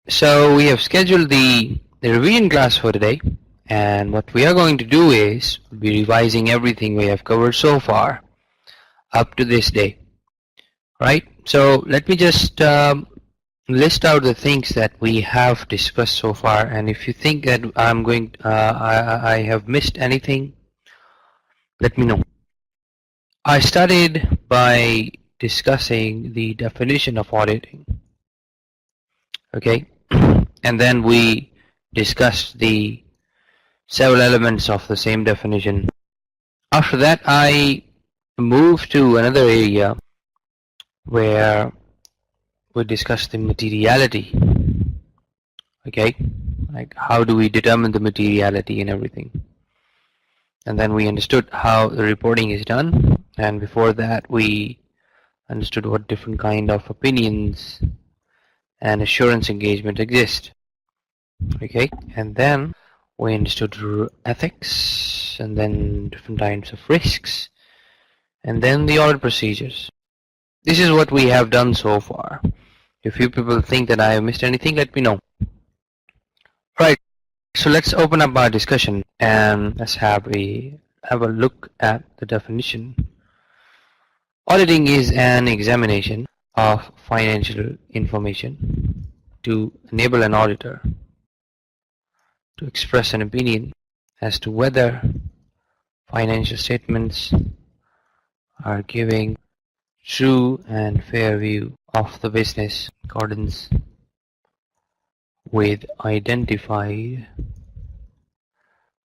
So we have scheduled the revision class for today, and what we are going to do is be revising everything we have covered so far up to this day, right? So let me just list out the things that we have discussed so far, and if you think that I have missed anything, let me know. I started by discussing the definition of auditing, okay? And then we discussed the several elements of the same definition. After that, I moved to another area where we discussed the materiality, okay? Like how do we determine the materiality and everything. And then we understood how the reporting is done, and before that we understood what different kind of opinions and assurance engagement exist, okay? And then we understood ethics, and then different types of risks, and then the audit procedures. This is what we have done so far. If you people think that I have missed anything, let me know. Right, so let's open up our discussion and let's have a look at the definition. Auditing is an examination of financial information to enable an auditor to express an opinion as to whether financial statements are giving true and fair view of the business in accordance with identified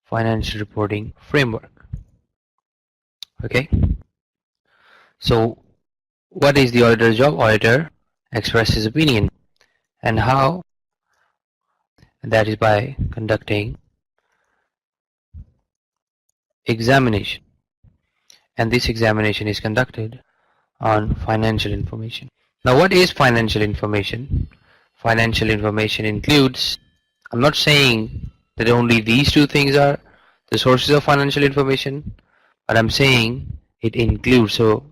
financial reporting framework. Okay, so what is the auditor's job? Auditor expresses his opinion, and how? That is by conducting examination, and this examination is conducted on financial information. Now, what is financial information? Financial information includes, I'm not saying that only these two things are the sources of financial information, but I'm saying it includes. So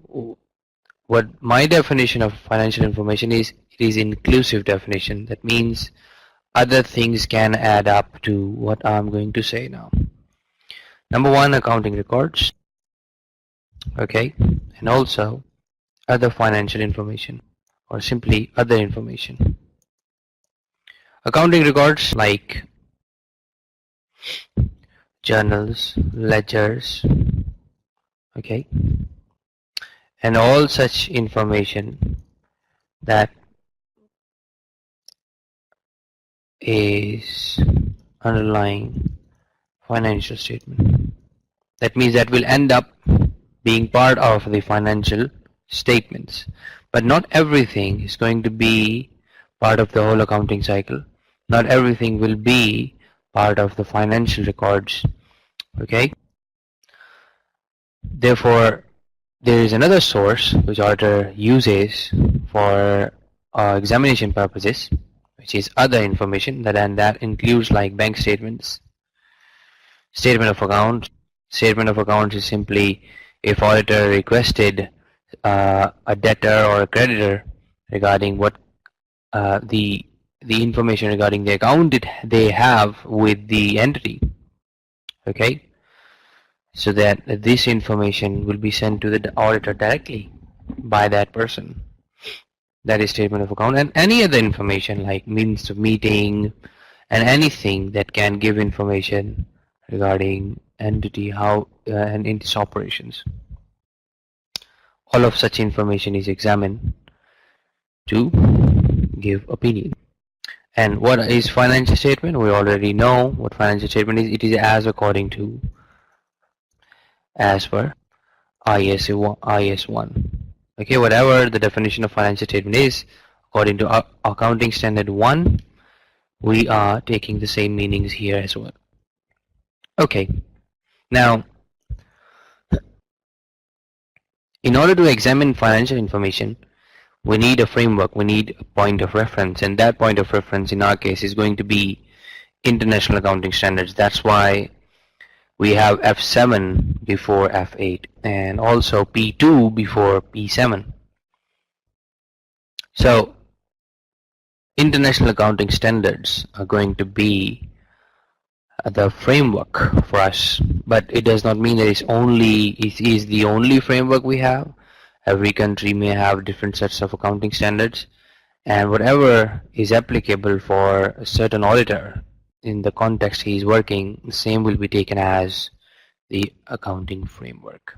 what my definition of financial information is, it is inclusive definition. That means other things can add up to what I'm going to say now. Number one, accounting records, okay, and also other financial information, or simply other information. Accounting records like journals, ledgers, okay, and all such information that is underlying financial statement. That means that will end up being part of the financial statements, but not everything is going to be part of the whole accounting cycle. Not everything will be part of the financial records, okay? Therefore, there is another source which auditor uses for examination purposes, which is other information, and that includes like bank statements, statement of account. Statement of account is simply if auditor requested a debtor or a creditor regarding what the information regarding the account they have with the entity, okay, so that this information will be sent to the auditor directly by that person. That is statement of account, and any other information like minutes of meeting and anything that can give information regarding entity and its operations. All of such information is examined to give opinion. And what is financial statement? We already know what financial statement is. It is as according to, as per IS 1. Okay, whatever the definition of financial statement is, according to accounting standard 1, we are taking the same meanings here as well. Okay, now in order to examine financial information, we need a framework, we need a point of reference, and that point of reference in our case is going to be international accounting standards. That's why we have F7 before F8 and also P2 before P7. So International accounting standards are going to be the framework for us, but it does not mean that it is the only framework we have. Every country may have different sets of accounting standards, and whatever is applicable for a certain auditor in the context he is working, the same will be taken as the accounting framework.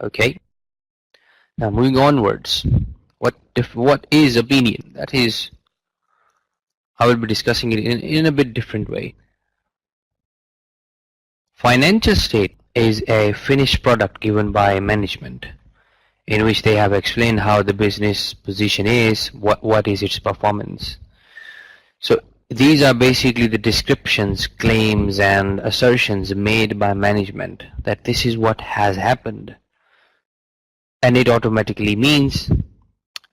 Okay. Now moving onwards, what is opinion? That is, I will be discussing it in a bit different way. Financial state is a finished product given by management, in which they have explained how the business position is, what is its performance. So these are basically the descriptions, claims, and assertions made by management that this is what has happened. And it automatically means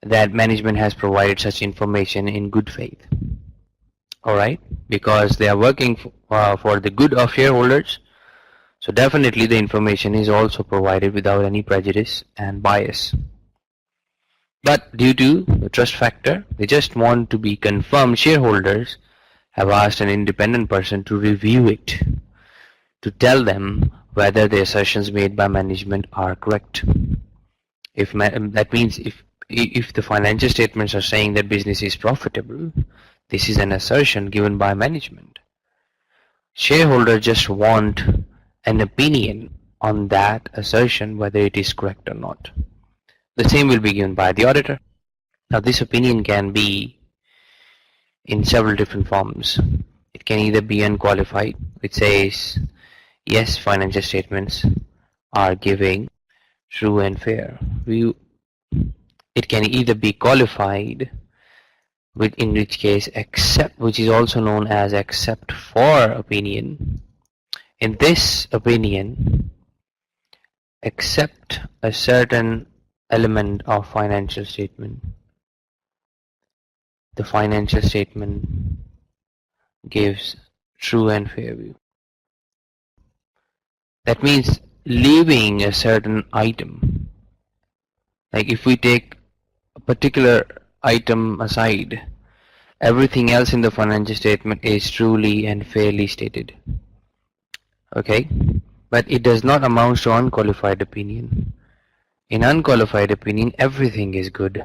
that management has provided such information in good faith. Alright, because they are working for the good of shareholders. So definitely the information is also provided without any prejudice and bias. But due to the trust factor, they just want to be confirmed. Shareholders have asked an independent person to review it, to tell them whether the assertions made by management are correct. That means if the financial statements are saying that business is profitable, this is an assertion given by management. Shareholders just want an opinion on that assertion, whether it is correct or not. The same will be given by the auditor. Now this opinion can be in several different forms. It can either be unqualified, which says, yes, financial statements are giving true and fair view. It can either be qualified, in which case except, which is also known as except for opinion. In this opinion, except a certain element of financial statement, the financial statement gives true and fair view. That means leaving a certain item. Like if we take a particular item aside, everything else in the financial statement is truly and fairly stated. Okay, but it does not amount to unqualified opinion. In unqualified opinion, everything is good.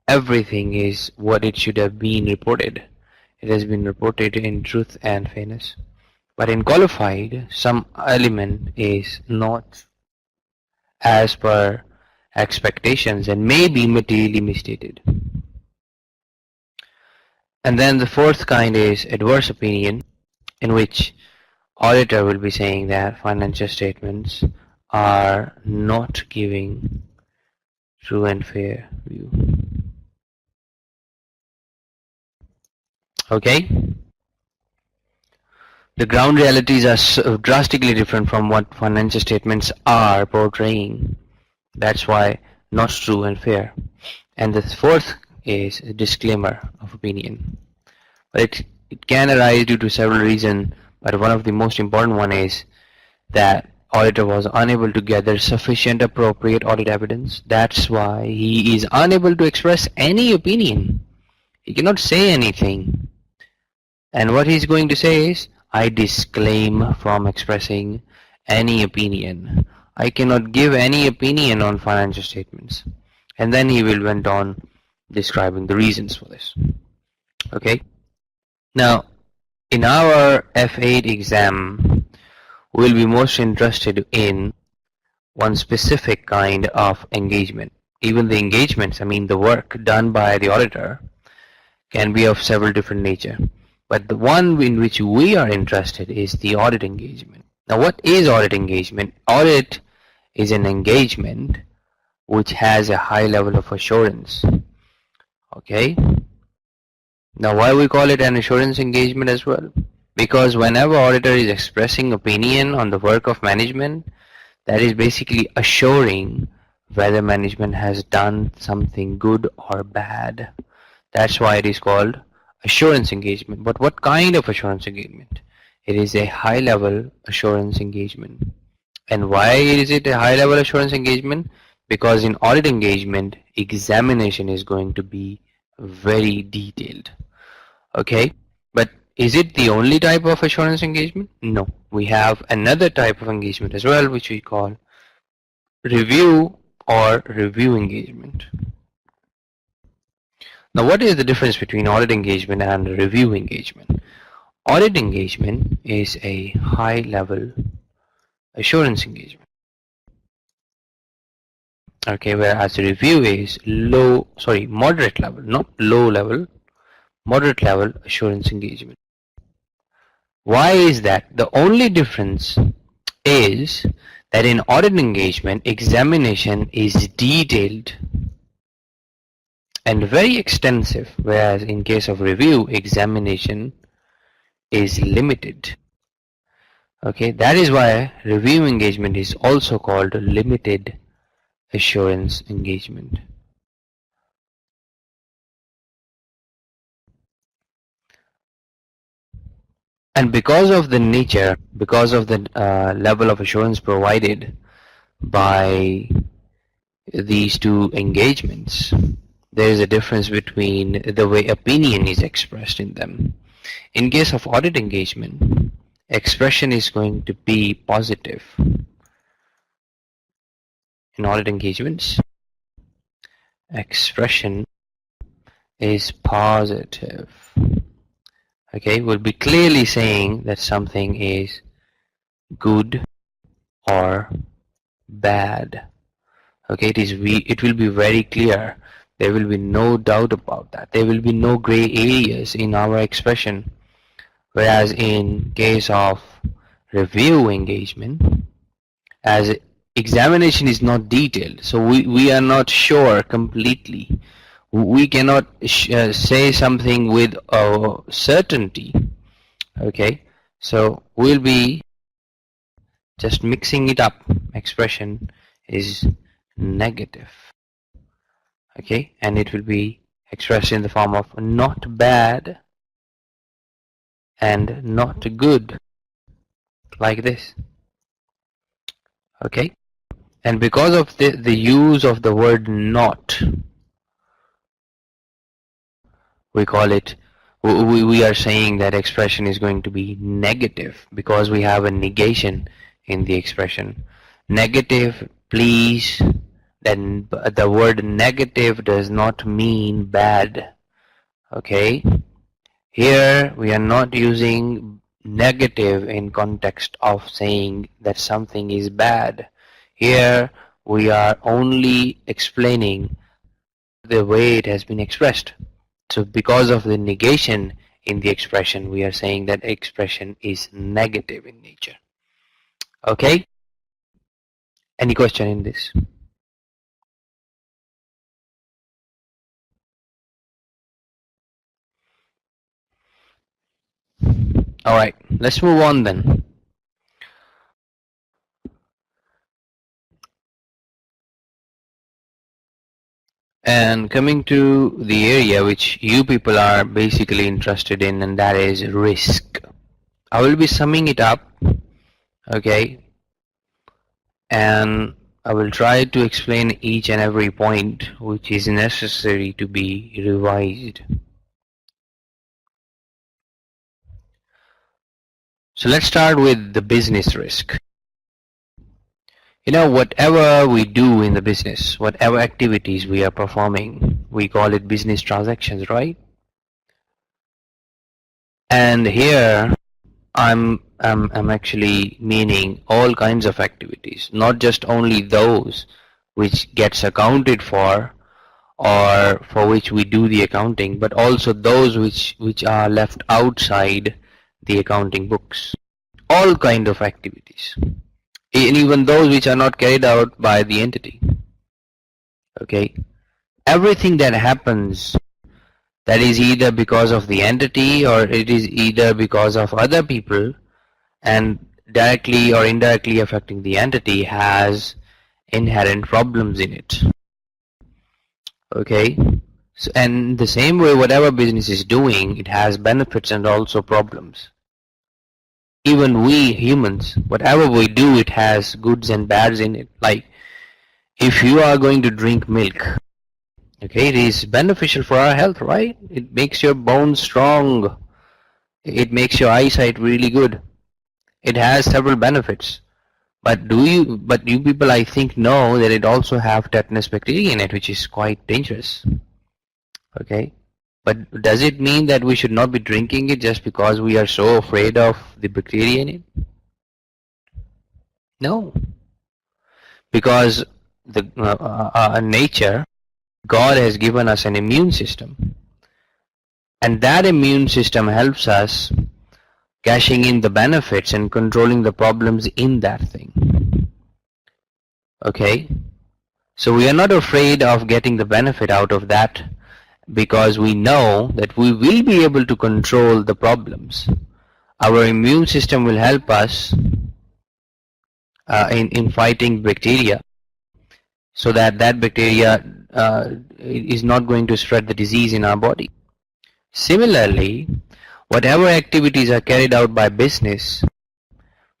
Everything is what it should have been reported. It has been reported in truth and fairness. But in qualified, some element is not as per expectations and may be materially misstated. And then the fourth kind is adverse opinion, in which auditor will be saying that financial statements are not giving true and fair view. Okay? The ground realities are drastically different from what financial statements are portraying. That's why not true and fair. And the fourth is a disclaimer of opinion. But it can arise due to several reasons, but one of the most important one is that auditor was unable to gather sufficient appropriate audit evidence. That's why he is unable to express any opinion. He cannot say anything. And what he's going to say is, I disclaim from expressing any opinion. I cannot give any opinion on financial statements. And then he will went on describing the reasons for this. Okay. Now, in our F8 exam, we'll be most interested in one specific kind of engagement. Even the engagements, I mean the work done by the auditor, can be of several different nature. But the one in which we are interested is the audit engagement. Now what is audit engagement? Audit is an engagement which has a high level of assurance. Okay. Now why we call it an assurance engagement as well? Because whenever auditor is expressing opinion on the work of management, that is basically assuring whether management has done something good or bad. That's why it is called assurance engagement. But what kind of assurance engagement? It is a high level assurance engagement. And why is it a high level assurance engagement? Because in audit engagement, examination is going to be very detailed. Okay, but is it the only type of assurance engagement? No, we have another type of engagement as well, which we call review or review engagement. Now, what is the difference between audit engagement and review engagement? Audit engagement is a high level assurance engagement. Okay, whereas review is moderate level, not low level, moderate level assurance engagement. Why is that? The only difference is that in audit engagement, examination is detailed and very extensive, whereas in case of review, examination is limited. Okay, that is why review engagement is also called limited assurance engagement. And because of the nature, because of the level of assurance provided by these two engagements, there is a difference between the way opinion is expressed in them. In case of audit engagement, expression is going to be positive. In audit engagements, expression is positive. Okay, we'll be clearly saying that something is good or bad. Okay, it will be very clear. There will be no doubt about that. There will be no gray areas in our expression. Whereas in case of review engagement, as examination is not detailed, so we are not sure completely. We cannot say something with certainty. Okay, so we'll be just mixing it up. Expression is negative. Okay, and it will be expressed in the form of not bad and not good, like this. Okay, and because of the use of the word not, we call it, we are saying that expression is going to be negative because we have a negation in the expression. Negative, please. Then the word negative does not mean bad. Okay, here we are not using negative in context of saying that something is bad. Here we are only explaining the way it has been expressed. So because of the negation in the expression, we are saying that expression is negative in nature. Okay? Any question in this? Alright, let's move on then. And coming to the area which you people are basically interested in, and that is risk. I will be summing it up, okay, and I will try to explain each and every point which is necessary to be revised. So let's start with the business risk. You know, whatever we do in the business, whatever activities we are performing, we call it business transactions, right? And here I'm actually meaning all kinds of activities, not just only those which gets accounted for or for which we do the accounting, but also those which are left outside the accounting books. All kind of activities, and even those which are not carried out by the entity. Okay, everything that happens that is either because of the entity or it is either because of other people and directly or indirectly affecting the entity has inherent problems in it. Okay, so, and the same way whatever business is doing, it has benefits and also problems. Even we humans, whatever we do, it has goods and bads in it. Like if you are going to drink milk, Okay, it is beneficial for our health, right? It makes your bones strong. It makes your eyesight really good. It has several benefits. But you people, I think, know that it also have tetanus bacteria in it, which is quite dangerous. Okay. But does it mean that we should not be drinking it just because we are so afraid of the bacteria in it? No. Because the nature, God has given us an immune system. And that immune system helps us cashing in the benefits and controlling the problems in that thing. Okay? So we are not afraid of getting the benefit out of that because we know that we will be able to control the problems. Our immune system will help us in fighting bacteria so that bacteria is not going to spread the disease in our body. Similarly, whatever activities are carried out by business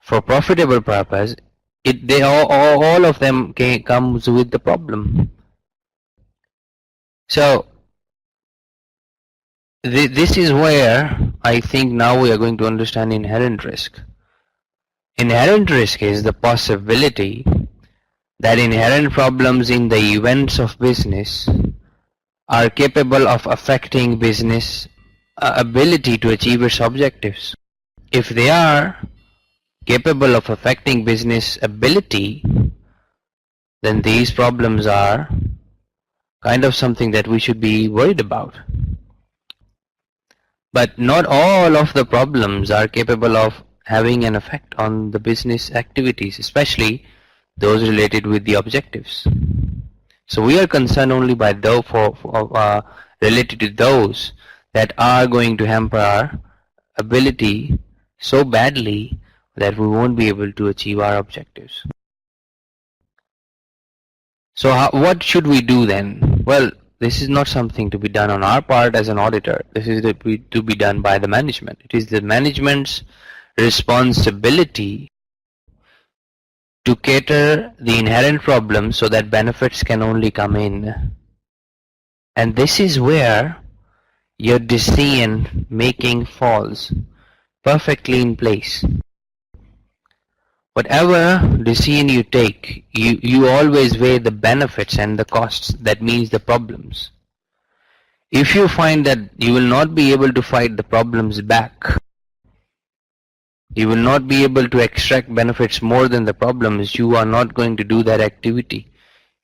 for profitable purpose, all of them comes with the problem. So this is where I think now we are going to understand inherent risk. Inherent risk is the possibility that inherent problems in the events of business are capable of affecting business ability to achieve its objectives. If they are capable of affecting business ability, then these problems are kind of something that we should be worried about. But not all of the problems are capable of having an effect on the business activities, especially those related with the objectives. So we are concerned only by those related to those that are going to hamper our ability so badly that we won't be able to achieve our objectives. So what should we do then? Well, this is not something to be done on our part as an auditor. This is to be done by the management. It is the management's responsibility to cater the inherent problems so that benefits can only come in. And this is where your decision making falls perfectly in place. Whatever decision you take, you always weigh the benefits and the costs, that means the problems. If you find that you will not be able to fight the problems back, you will not be able to extract benefits more than the problems, you are not going to do that activity.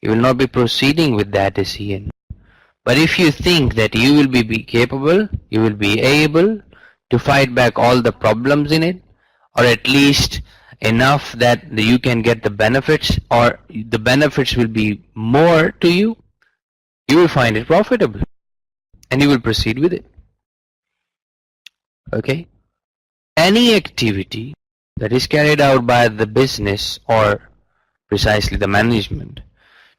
You will not be proceeding with that decision. But if you think that you will be capable, you will be able to fight back all the problems in it, or at least enough that you can get the benefits, or the benefits will be more to you, you will find it profitable and you will proceed with it. Okay? Any activity that is carried out by the business or precisely the management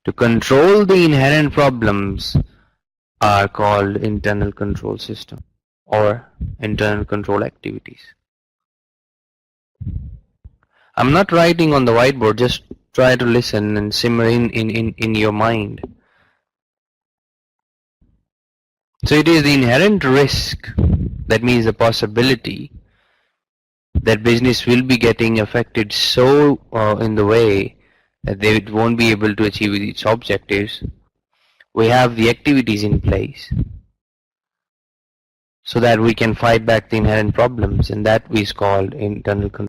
to control the inherent problems are called internal control system or internal control activities. I'm not writing on the whiteboard, just try to listen and simmer in your mind. So it is the inherent risk, that means the possibility that business will be getting affected so in the way that they won't be able to achieve its objectives. We have the activities in place so that we can fight back the inherent problems, and that is called internal control.